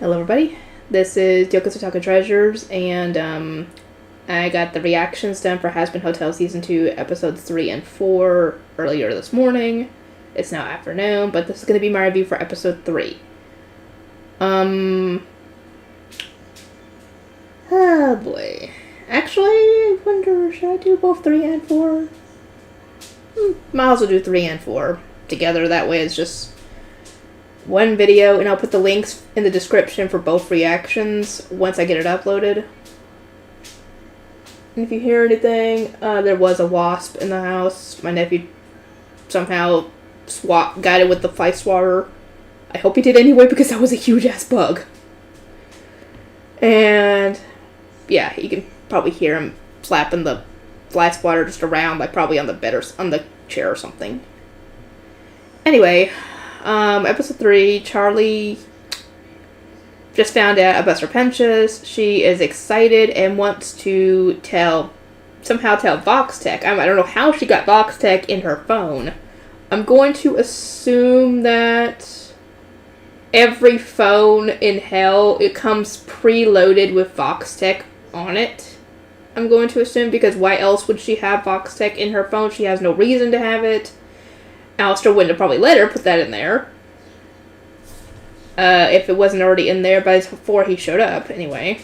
Hello everybody, this is Yoko's Talking Treasures, and I got the reactions done for Hazbin Hotel Season 2, Episodes 3 and 4 earlier this morning. It's now afternoon, but this is going to be my review for Episode 3. Oh boy. Actually, I wonder, should I do both 3 and 4? Might as well do 3 and 4 together, that way it's just one video, and I'll put the links in the description for both reactions once I get it uploaded. And if you hear anything, there was a wasp in the house. My nephew somehow got it with the fly swatter. I hope he did anyway, because that was a huge ass bug. And yeah, you can probably hear him slapping the fly swatter just around, like probably on the bed or on the chair or something. Anyway, episode 3, Charlie just found out about Serpentious. She is excited and wants to somehow tell Voxtech. I don't know how she got Voxtech in her phone. I'm going to assume that every phone in hell, it comes preloaded with Voxtech on it. I'm going to assume, because why else would she have Voxtech in her phone? She has no reason to have it. Alistair wouldn't have probably let her put that in there. If it wasn't already in there before he showed up, anyway.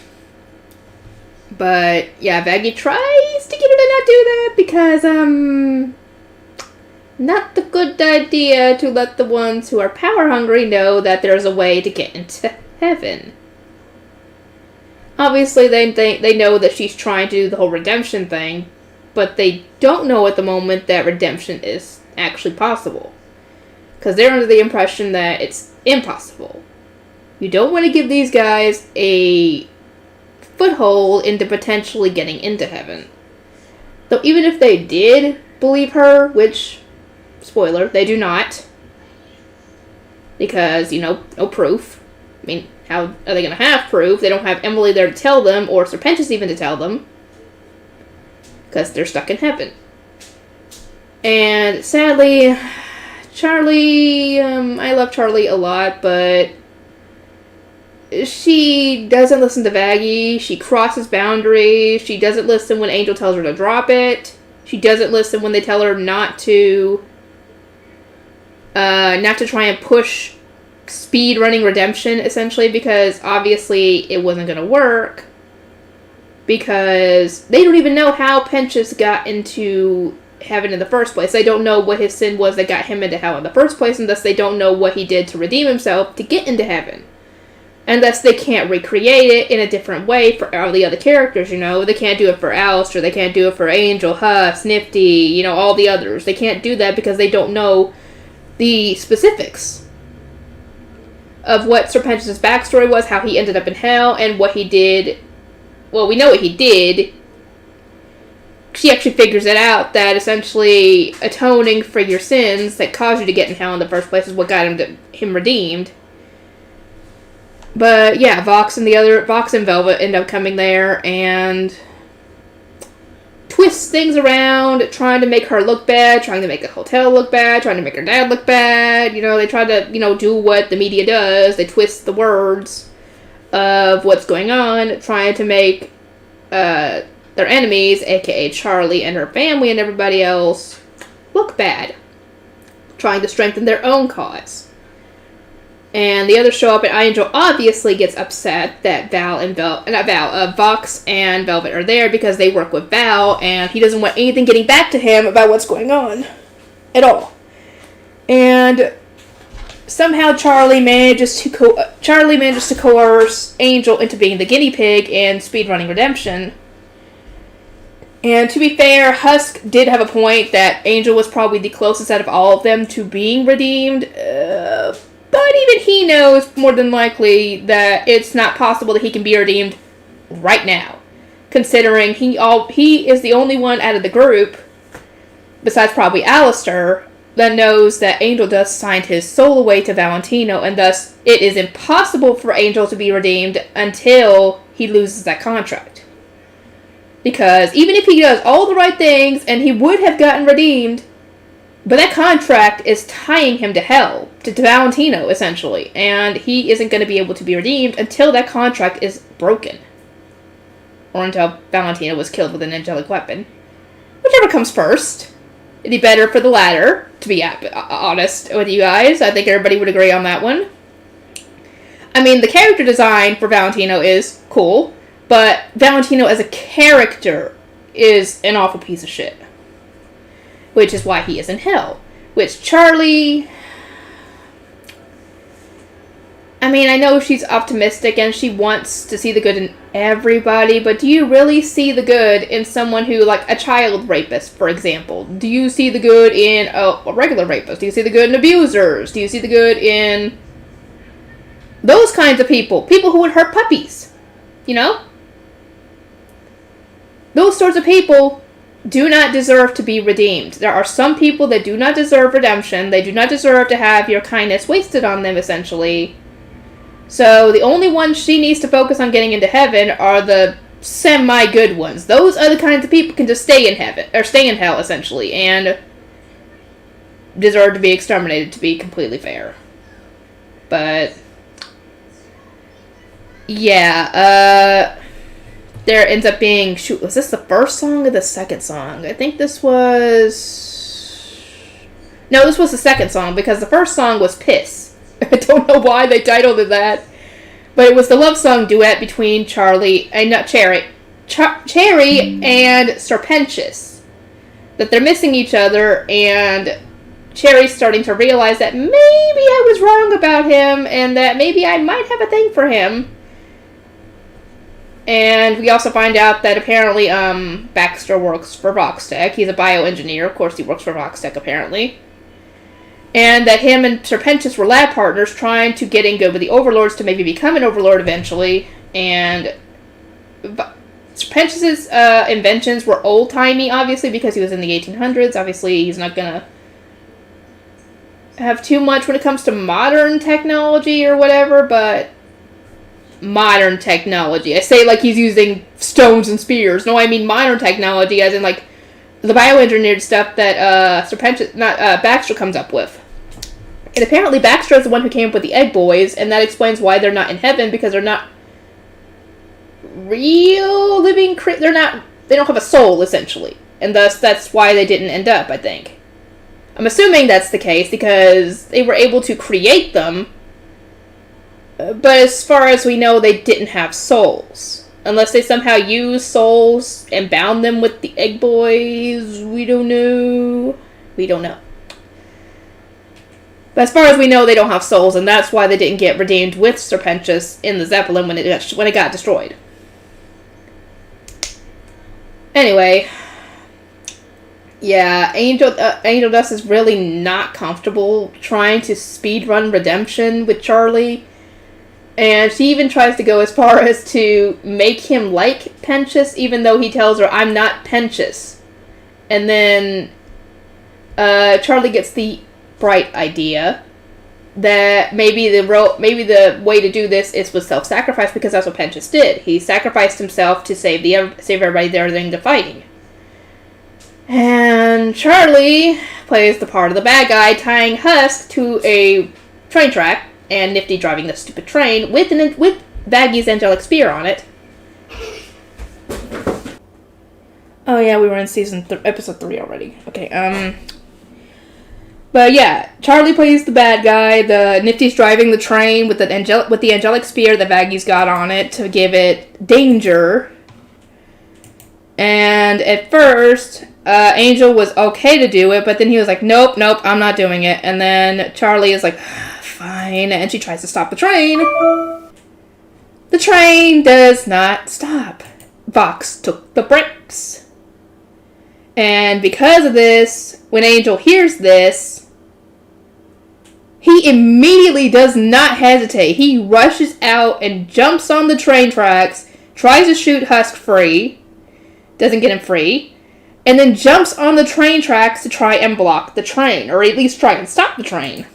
But, yeah, Vaggie tries to get her to not do that because, not the good idea to let the ones who are power hungry know that there's a way to get into heaven. Obviously, they know that she's trying to do the whole redemption thing, but they don't know at the moment that redemption is actually possible, because they're under the impression that it's impossible. You don't want to give these guys a foothold into potentially getting into heaven. Though even if they did believe her, which, spoiler, they do not, because, no proof. I mean, how are they going to have proof? They don't have Emily there to tell them, or Serpentious even to tell them, because they're stuck in heaven. And sadly, Charlie, I love Charlie a lot, but she doesn't listen to Vaggie. She crosses boundaries. She doesn't listen when Angel tells her to drop it. She doesn't listen when they tell her not to try and push speed running redemption, essentially, because obviously it wasn't going to work, because they don't even know how Penchus got into heaven in the first place. They don't know what his sin was that got him into hell in the first place, and thus they don't know what he did to redeem himself to get into heaven. And thus they can't recreate it in a different way for all the other characters, They can't do it for Alistair, they can't do it for Angel, Huss, Nifty, all the others. They can't do that because they don't know the specifics of what Serpentious' backstory was, how he ended up in hell, and what he did. Well, we know what he did. She actually figures it out, that essentially atoning for your sins that caused you to get in hell in the first place is what got him redeemed. But yeah, Vox and Velvet end up coming there and twist things around, trying to make her look bad, trying to make the hotel look bad, trying to make her dad look bad. They try to, do what the media does. They twist the words of what's going on, trying to make their enemies, aka Charlie and her family and everybody else, look bad, trying to strengthen their own cause. And the others show up, and Angel obviously gets upset that Vox and Velvet are there because they work with Val, and he doesn't want anything getting back to him about what's going on at all. And somehow Charlie manages to coerce Angel into being the guinea pig in speedrunning redemption. And to be fair, Husk did have a point that Angel was probably the closest out of all of them to being redeemed. But even he knows, more than likely, that it's not possible that he can be redeemed right now. Considering he is the only one out of the group, besides probably Alistair, that knows that Angel just signed his soul away to Valentino, and thus it is impossible for Angel to be redeemed until he loses that contract. Because even if he does all the right things, and he would have gotten redeemed, But that contract is tying him to hell, to Valentino, essentially. And he isn't going to be able to be redeemed until that contract is broken. Or until Valentino was killed with an angelic weapon. Whichever comes first. It'd be better for the latter, to be honest with you guys. I think everybody would agree on that one. I mean, the character design for Valentino is cool, but Valentino as a character is an awful piece of shit. Which is why he is in hell. Which Charlie... I mean, I know she's optimistic and she wants to see the good in everybody, but do you really see the good in someone who, like, a child rapist, for example? Do you see the good in a regular rapist? Do you see the good in abusers? Do you see the good in those kinds of people? People who would hurt puppies. You know? Those sorts of people do not deserve to be redeemed. There are some people that do not deserve redemption. They do not deserve to have your kindness wasted on them, essentially. So the only ones she needs to focus on getting into heaven are the semi-good ones. Those other kinds of people can just stay in heaven, or stay in hell, essentially, and deserve to be exterminated, to be completely fair. But yeah, there ends up being... Shoot, was this the first song or the second song? I think this was... No, this was the second song, because the first song was Piss. I don't know why they titled it that. But it was the love song duet between Cherry and Serpentious. That they're missing each other, and Cherry's starting to realize that maybe I was wrong about him, and that maybe I might have a thing for him. And we also find out that apparently Baxter works for Voxtech. He's a bioengineer. Of course he works for Voxtech, apparently. And that him and Serpentious were lab partners trying to get in good with the Overlords to maybe become an Overlord eventually. And Serpentious' inventions were old-timey, obviously, because he was in the 1800s. Obviously, he's not going to have too much when it comes to modern technology or whatever, but... Modern technology. I say like he's using stones and spears. No, I mean modern technology, as in like the bioengineered stuff that Baxter comes up with. And apparently Baxter is the one who came up with the Egg Boys, and that explains why they're not in heaven, because they're not real living they don't have a soul, essentially. And thus that's why they didn't end up, I think. I'm assuming that's the case because they were able to create them. But as far as we know, they didn't have souls. Unless they somehow used souls and bound them with the Egg Boys. We don't know. We don't know. But as far as we know, they don't have souls, and that's why they didn't get redeemed with Serpentious in the Zeppelin when it got destroyed. Anyway. Yeah, Angel Dust is really not comfortable trying to speedrun redemption with Charlie. And she even tries to go as far as to make him like Pentious, even though he tells her, I'm not Pentious. And then Charlie gets the bright idea that maybe the way to do this is with self-sacrifice, because that's what Pentious did. He sacrificed himself to save everybody there into fighting. And Charlie plays the part of the bad guy, tying Husk to a train track, and Nifty driving the stupid train with Baggy's angelic spear on it. Oh yeah, we were in episode 3 already. Okay, but yeah, Charlie plays the bad guy. The Nifty's driving the train with the angelic spear that Baggy's got on it to give it danger. And at first, Angel was okay to do it, but then he was like, nope, I'm not doing it. And then Charlie is like, fine, and she tries to stop the train. The train does not stop. Vox took the brakes. And because of this, when Angel hears this, he immediately does not hesitate. He rushes out and jumps on the train tracks, tries to shoot Husk free, doesn't get him free, and then jumps on the train tracks to try and block the train, or at least try and stop the train.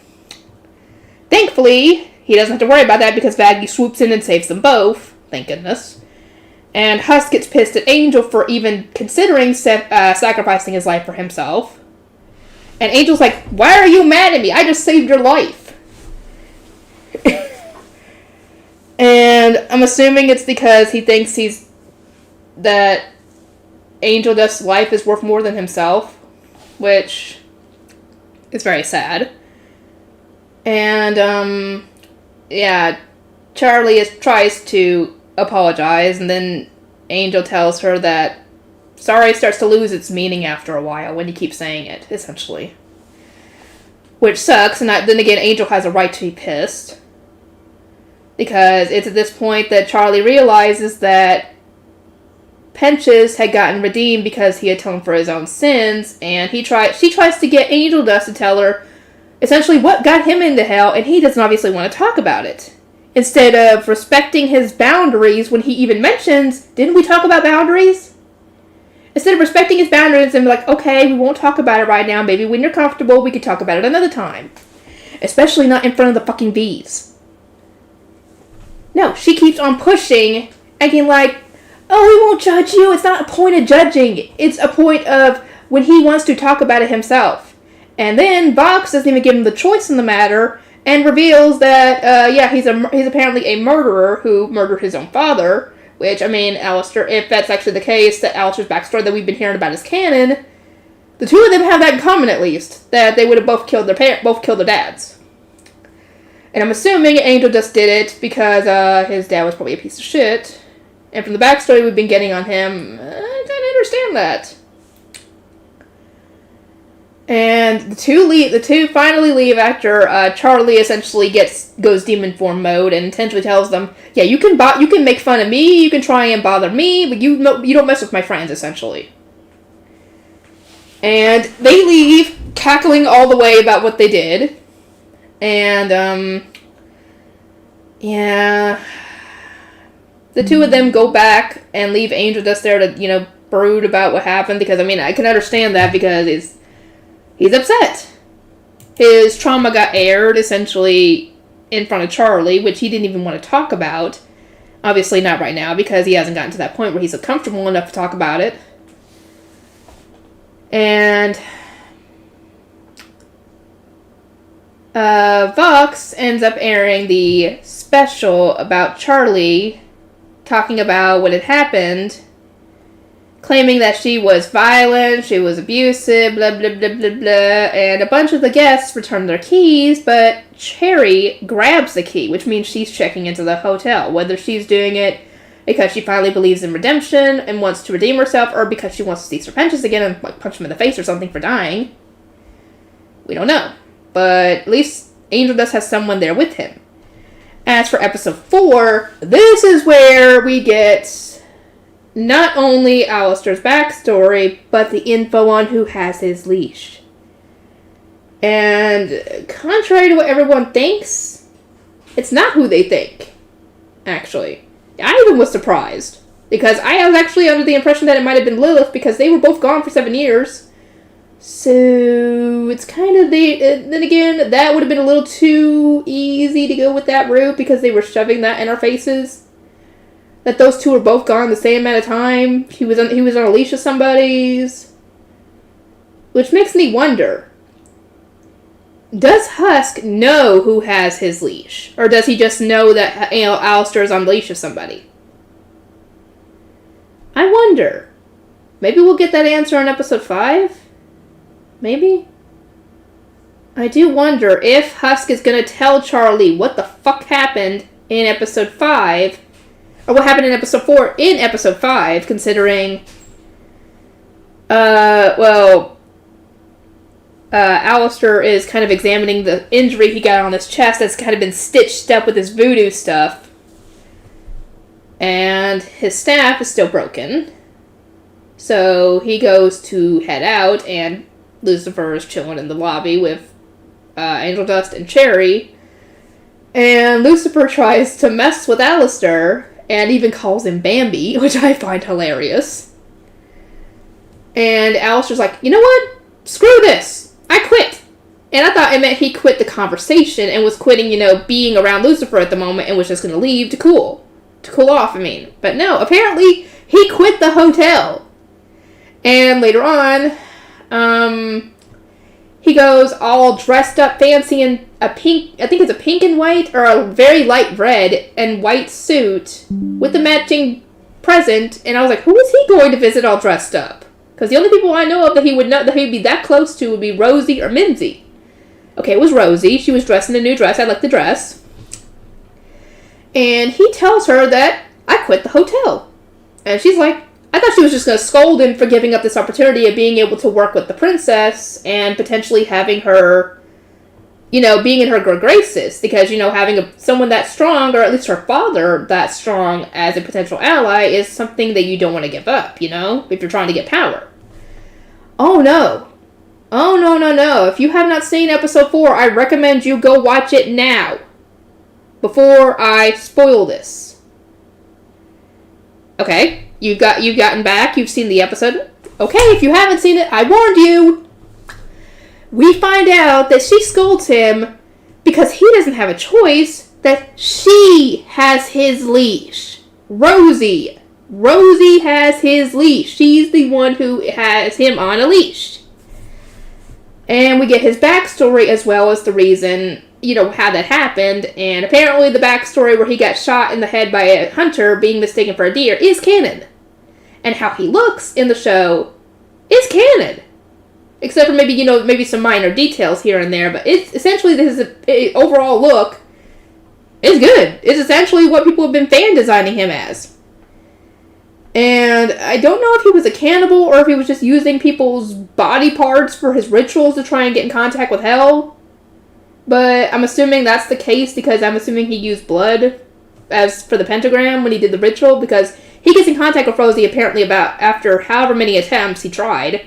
Thankfully, he doesn't have to worry about that because Baggy swoops in and saves them both. Thank goodness. And Husk gets pissed at Angel for even considering sacrificing his life for himself. And Angel's like, why are you mad at me? I just saved your life. And I'm assuming it's because he thinks that Angel Dust's life is worth more than himself, which is very sad. And, yeah, Charlie tries to apologize, and then Angel tells her that sorry starts to lose its meaning after a while when you keep saying it, essentially. Which sucks, and then again, Angel has a right to be pissed. Because it's at this point that Charlie realizes that Penches had gotten redeemed because he atoned for his own sins, and she tries to get Angel Dust to tell her essentially what got him into hell, and he doesn't obviously want to talk about it. Instead of respecting his boundaries when he even mentions, didn't we talk about boundaries? Instead of respecting his boundaries and be like, okay, we won't talk about it right now, maybe when you're comfortable we can talk about it another time. Especially not in front of the fucking bees. No, she keeps on pushing, acting like, oh, we won't judge you. It's not a point of judging. It's a point of when he wants to talk about it himself. And then Vox doesn't even give him the choice in the matter and reveals that, he's apparently a murderer who murdered his own father. Which, I mean, Alistair, if that's actually the case, that Alistair's backstory that we've been hearing about is canon, the two of them have that in common at least, that they would have both killed their dads. And I'm assuming Angel just did it because his dad was probably a piece of shit. And from the backstory we've been getting on him, I don't understand that. And the two finally leave after Charlie essentially goes demon form mode and intentionally tells them, yeah, you can make fun of me, you can try and bother me, but you don't mess with my friends, essentially. And they leave, cackling all the way about what they did. And, yeah. The two of them go back and leave Angel Dust there to, brood about what happened. Because, I mean, I can understand that because he's upset. His trauma got aired, essentially, in front of Charlie, which he didn't even want to talk about. Obviously not right now, because he hasn't gotten to that point where he's comfortable enough to talk about it. And Vox ends up airing the special about Charlie, talking about what had happened, claiming that she was violent, she was abusive, blah, blah, blah, blah, blah, and a bunch of the guests return their keys, but Cherry grabs the key, which means she's checking into the hotel, whether she's doing it because she finally believes in redemption and wants to redeem herself, or because she wants to see Sir Penches again and punch him in the face or something for dying. We don't know. But at least Angel Dust has someone there with him. As for episode 4, this is where we get not only Alistair's backstory, but the info on who has his leash. And contrary to what everyone thinks, it's not who they think, actually. I even was surprised, because I was actually under the impression that it might have been Lilith, because they were both gone for 7 years. So, it's kind of then again, that would have been a little too easy to go with that route, because they were shoving that in our faces. That those two were both gone the same amount of time. He was on a leash with somebody's. Which makes me wonder, does Husk know who has his leash? Or does he just know that, Alistair is on the leash of somebody? I wonder. Maybe we'll get that answer in episode 5? Maybe? I do wonder if Husk is going to tell Charlie what the fuck happened in episode 5, or what happened in episode 4 in episode 5, considering, Alistair is kind of examining the injury he got on his chest that's kind of been stitched up with his voodoo stuff. And his staff is still broken. So he goes to head out, and Lucifer is chilling in the lobby with Angel Dust and Cherry. And Lucifer tries to mess with Alistair, and even calls him Bambi, which I find hilarious. And Alistair's like, you know what? Screw this. I quit. And I thought it meant he quit the conversation and was quitting, being around Lucifer at the moment and was just going to leave to cool off, But no, apparently he quit he he goes all dressed up fancy in a pink, I think it's a pink and white, or a very light red and white suit with the matching present, and I was like, who is he going to visit all dressed up? Because the only people I know of that he would know that he'd be that close to would be Rosie or Mimsy. Okay, it was Rosie. She was dressed in a new dress. I liked the dress. And he tells her that I quit the hotel. And she's like, I thought she was just going to scold him for giving up this opportunity of being able to work with the princess and potentially having her, you know, being in her good graces. Because, you know, having someone that strong, or at least her father that strong as a potential ally, is something that you don't want to give up, you know, if you're trying to get power. Oh, no. Oh, no, no, no. If you have not seen episode 4, I recommend you go watch it now. Before I spoil this. Okay. You've gotten back. You've seen the episode. Okay, if you haven't seen it, I warned you. We find out that she scolds him because he doesn't have a choice, that she has his leash. Rosie. Rosie has his leash. She's the one who has him on a leash. And we get his backstory as well as the reason, you know, how that happened. And apparently the backstory where he got shot in the head by a hunter being mistaken for a deer is canon. And how he looks in the show is canon. Except for maybe, you know, maybe some minor details here and there. But it's essentially, this is a overall look is good. It's essentially what people have been fan designing him as. And I don't know if he was a cannibal or if he was just using people's body parts for his rituals to try and get in contact with hell. But I'm assuming that's the case because I'm assuming he used blood as for the pentagram when he did the ritual, because he gets in contact with Rosie apparently about after however many attempts he tried.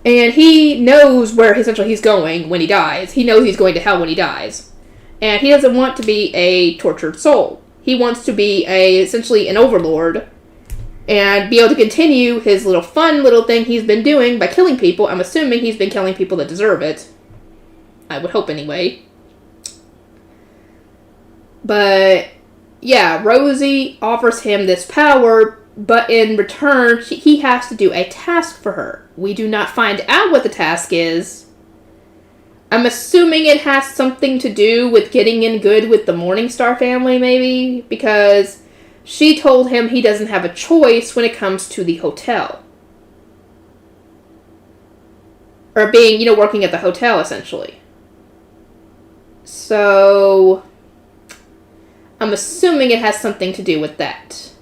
And he knows where essentially he's going when he dies. He knows he's going to hell when he dies. And he doesn't want to be a tortured soul. He wants to be essentially an overlord and be able to continue his little fun little thing he's been doing by killing people. I'm assuming he's been killing people that deserve it. I would hope anyway. But, yeah, Rosie offers him this power, but in return, he has to do a task for her. We do not find out what the task is. I'm assuming it has something to do with getting in good with the Morningstar family, maybe, because she told him he doesn't have a choice when it comes to the hotel. Or being, you know, working at the hotel, essentially. So, I'm assuming it has something to do with that.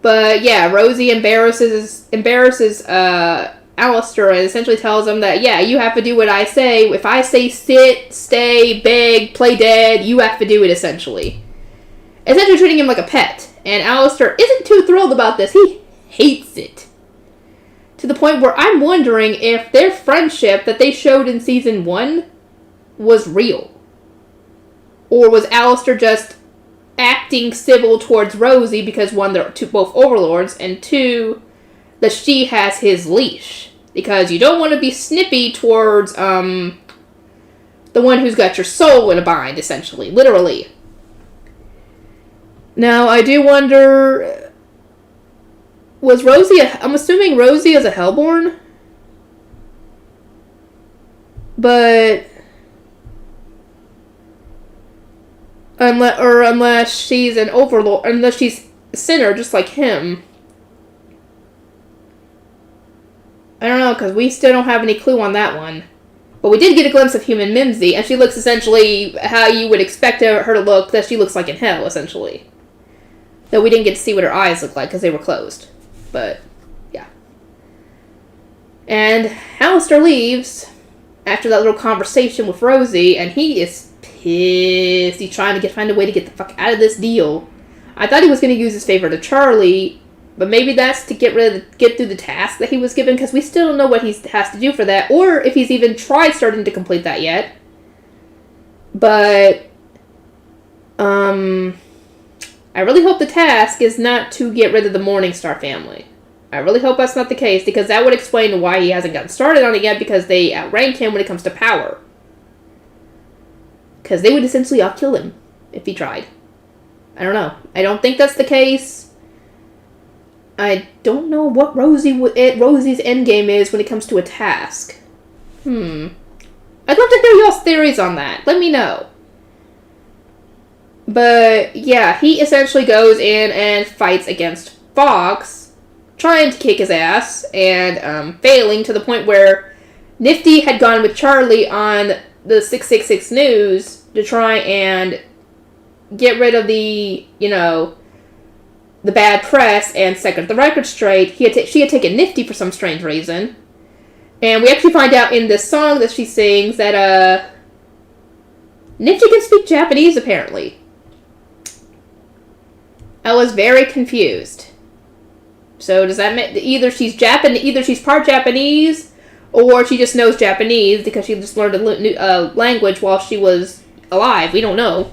But, yeah, Rosie embarrasses Alistair and essentially tells him that, yeah, you have to do what I say. If I say sit, stay, beg, play dead, you have to do it, essentially. Essentially treating him like a pet. And Alistair isn't too thrilled about this. He hates it. To the point where I'm wondering if their friendship that they showed in season 1 was real. Or was Alistair just acting civil towards Rosie because, one, they're both overlords, and two, that she has his leash. Because you don't want to be snippy towards, the one who's got your soul in a bind, essentially. Literally. Now, I do wonder, was Rosie, I'm assuming Rosie is a Hellborn? But, unless she's an Overlord, unless she's a sinner just like him. I don't know, because we still don't have any clue on that one. But we did get a glimpse of human Mimsy, and she looks essentially how you would expect her to look, that she looks like in hell, essentially. Though we didn't get to see what her eyes looked like, because they were closed. But, yeah. And Alistair leaves after that little conversation with Rosie, and he is pissed. He's trying to find a way to get the fuck out of this deal. I thought he was going to use his favor to Charlie, but maybe that's to get through the task that he was given, because we still don't know what he has to do for that, or if he's even tried starting to complete that yet. But, I really hope the task is not to get rid of the Morningstar family. I really hope that's not the case, because that would explain why he hasn't gotten started on it yet, because they outrank him when it comes to power. Because they would essentially outkill him if he tried. I don't know. I don't think that's the case. I don't know what Rosie's endgame is when it comes to a task. I'd love to hear y'all's theories on that. Let me know. But, yeah, he essentially goes in and fights against Fox, trying to kick his ass, and failing to the point where Nifty had gone with Charlie on the 666 News to try and get rid of the bad press and set the record straight. She had taken Nifty for some strange reason. And we actually find out in this song that she sings that, Nifty can speak Japanese, apparently. I was very confused. So does that mean either she's part Japanese, or she just knows Japanese because she just learned a language while she was alive? We don't know.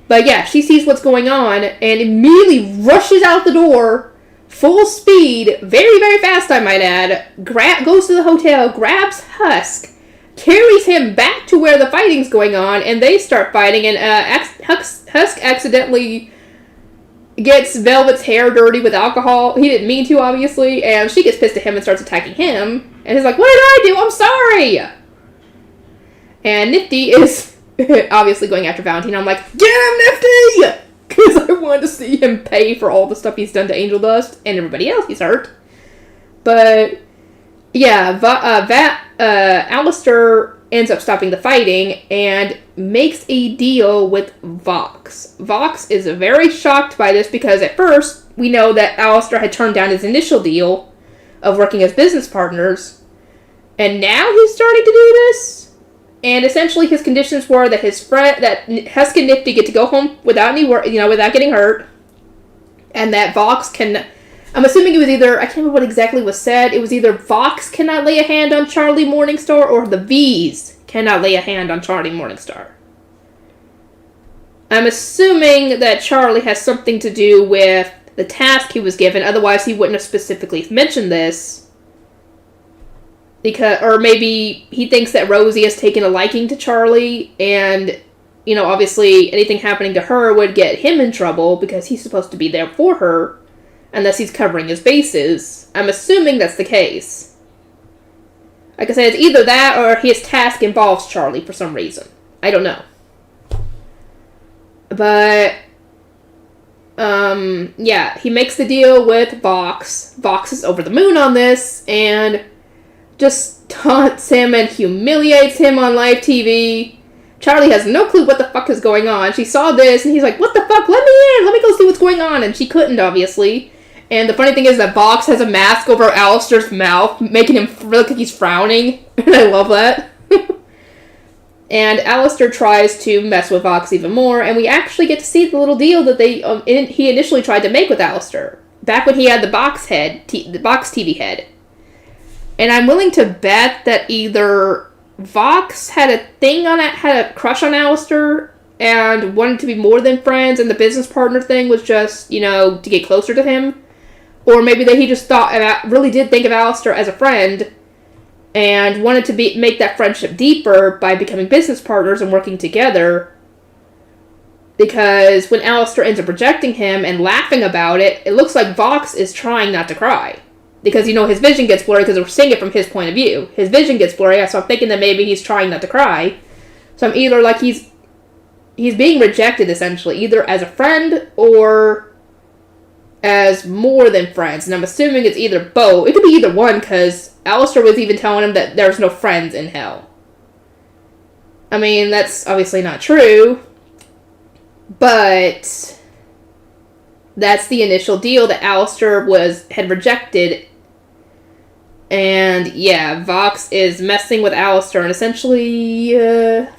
But yeah, she sees what's going on and immediately rushes out the door, full speed, very, very fast, I might add, goes to the hotel, grabs Husk, carries him back to where the fighting's going on, and they start fighting, and Husk accidentally gets Velvet's hair dirty with alcohol. He didn't mean to, obviously, and she gets pissed at him and starts attacking him, and he's like, what did I do? I'm sorry! And Nifty is obviously going after Valentine. I'm like, get him, Nifty! Because I wanted to see him pay for all the stuff he's done to Angel Dust and everybody else he's hurt. But, yeah, Alistair ends up stopping the fighting and makes a deal with Vox. Vox is very shocked by this because at first we know that Alistair had turned down his initial deal of working as business partners, and now he's starting to do this. And essentially his conditions were that Husk and Nifty get to go home without without getting hurt, and that Vox can, I'm assuming it was either, I can't remember what exactly was said, it was either Vox cannot lay a hand on Charlie Morningstar, or the V's cannot lay a hand on Charlie Morningstar. I'm assuming that Charlie has something to do with the task he was given, otherwise he wouldn't have specifically mentioned this. Or maybe he thinks that Rosie has taken a liking to Charlie, and, obviously anything happening to her would get him in trouble because he's supposed to be there for her, unless he's covering his bases. I'm assuming that's the case. Like I said, it's either that or his task involves Charlie for some reason. I don't know. But, yeah, he makes the deal with Vox. Vox is over the moon on this, and just taunts him and humiliates him on live TV. Charlie has no clue what the fuck is going on. She saw this, and he's like, what the fuck? Let me in! Let me go see what's going on! And she couldn't, obviously. And the funny thing is that Vox has a mask over Alistair's mouth, making him look like he's frowning. And I love that. And Alistair tries to mess with Vox even more, and we actually get to see the little deal that he initially tried to make with Alistair. Back when he had the box TV head. And I'm willing to bet that either Vox had a crush on Alistair and wanted to be more than friends, and the business partner thing was just, to get closer to him. Or maybe that he just really did think of Alistair as a friend and wanted to make that friendship deeper by becoming business partners and working together. Because when Alistair ends up rejecting him and laughing about it, it looks like Vox is trying not to cry. Because, his vision gets blurry because we're seeing it from his point of view. His vision gets blurry, so I'm thinking that maybe he's trying not to cry. So I'm either like he's being rejected, essentially, either as a friend or as more than friends. And I'm assuming it's either both. It could be either one, because Alistair was even telling him that there's no friends in hell. I mean, that's obviously not true. But that's the initial deal that Alistair had rejected. And yeah, Vox is messing with Alistair and essentially a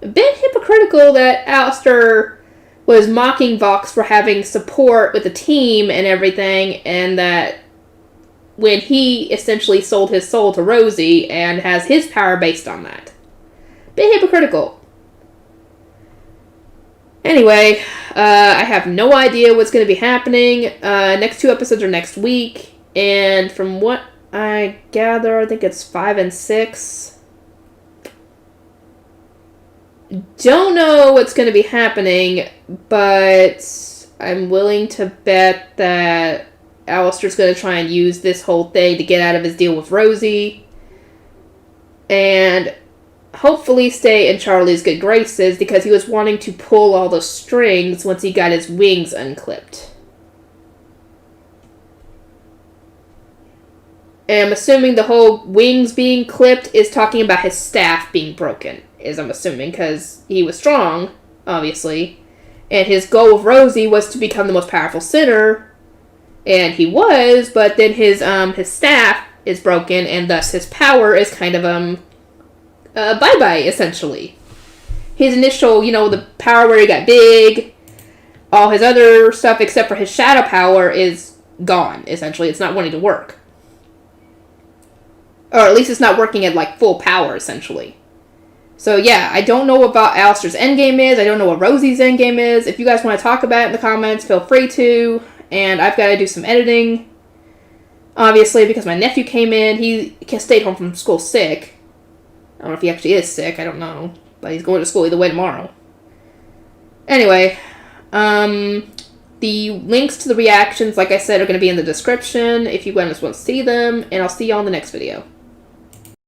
bit hypocritical that Alistair was mocking Vox for having support with the team and everything, and that when he essentially sold his soul to Rosie and has his power based on that. Bit hypocritical. Anyway, I have no idea what's going to be happening. Next 2 episodes are next week, and from what I gather, I think it's 5 and 6. Don't know what's going to be happening, but I'm willing to bet that Alistair's going to try and use this whole thing to get out of his deal with Rosie. And hopefully stay in Charlie's good graces because he was wanting to pull all the strings once he got his wings unclipped. And I'm assuming the whole wings being clipped is talking about his staff being broken, is I'm assuming, because he was strong, obviously. And his goal with Rosie was to become the most powerful sinner, and he was, but then his staff is broken, and thus his power is kind of, bye-bye, essentially. His initial, the power where he got big, all his other stuff except for his shadow power is gone, essentially. It's not wanting to work. Or at least it's not working at, full power, essentially. So, yeah, I don't know what Alistair's endgame is. I don't know what Rosie's endgame is. If you guys want to talk about it in the comments, feel free to. And I've got to do some editing. Obviously, because my nephew came in. He stayed home from school sick. I don't know if he actually is sick. I don't know. But he's going to school either way tomorrow. Anyway, the links to the reactions, like I said, are going to be in the description if you guys want to see them. And I'll see y'all in the next video.